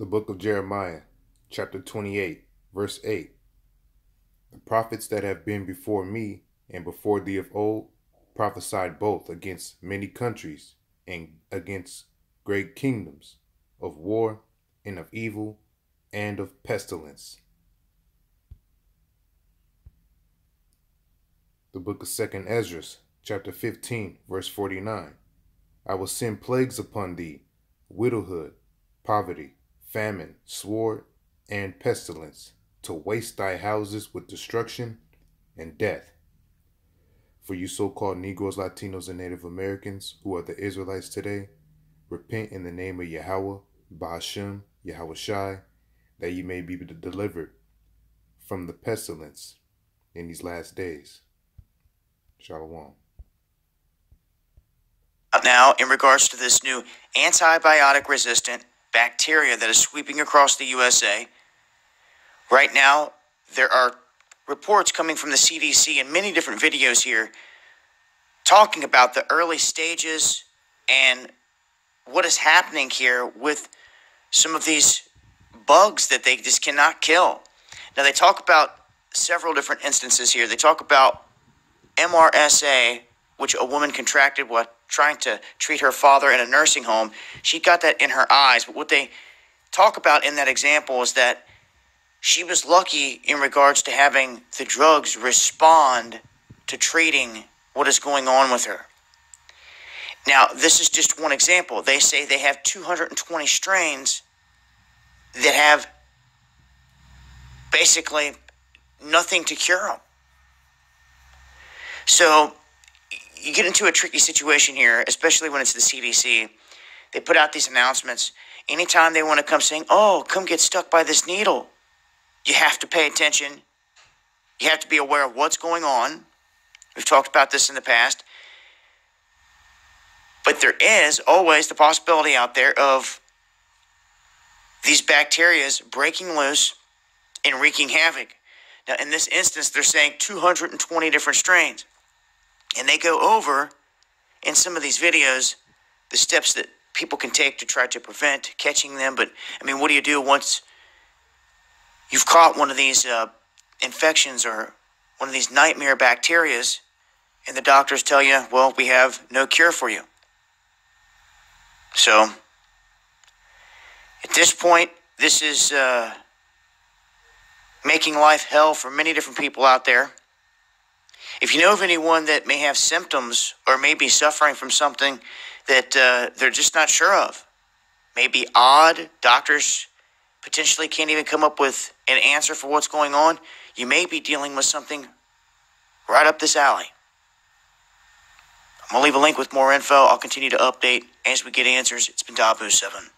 The book of Jeremiah, chapter 28, verse 8. The prophets that have been before me and before thee of old prophesied both against many countries and against great kingdoms, of war and of evil and of pestilence. The book of 2nd Ezra, chapter 15, verse 49. I will send plagues upon thee, widowhood, poverty, famine, sword, and pestilence, to waste thy houses with destruction and death. For you so-called Negroes, Latinos, and Native Americans, who are the Israelites today, repent in the name of Yahawah bahasham Yahawashi, that ye may be delivered from the pestilence in these last days. Shalom. Now, in regards to this new antibiotic-resistant bacteria that is sweeping across the USA, right now there are reports coming from the CDC and many different videos here talking about the early stages and what is happening here with some of these bugs that they just cannot kill. Now, they talk about several different instances here. They talk about MRSA, which a woman contracted while trying to treat her father in a nursing home. She got that in her eyes. But what they talk about in that example is that she was lucky in regards to having the drugs respond to treating what is going on with her. Now, this is just one example. They say they have 220 strains that have basically nothing to cure them. So you get into a tricky situation here, especially when it's the CDC. They put out these announcements. Anytime they want to come saying, oh, come get stuck by this needle, you have to pay attention. You have to be aware of what's going on. We've talked about this in the past. But there is always the possibility out there of these bacteria breaking loose and wreaking havoc. Now, in this instance, they're saying 220 different strains. And they go over, in some of these videos, the steps that people can take to try to prevent catching them. But, I mean, what do you do once you've caught one of these infections or one of these nightmare bacterias, and the doctors tell you, well, we have no cure for you? So, at this point, this is making life hell for many different people out there. If you know of anyone that may have symptoms or may be suffering from something that they're just not sure of, maybe odd, doctors potentially can't even come up with an answer for what's going on, you may be dealing with something right up this alley. I'm going to leave a link with more info. I'll continue to update as we get answers. It's been Dabu 7.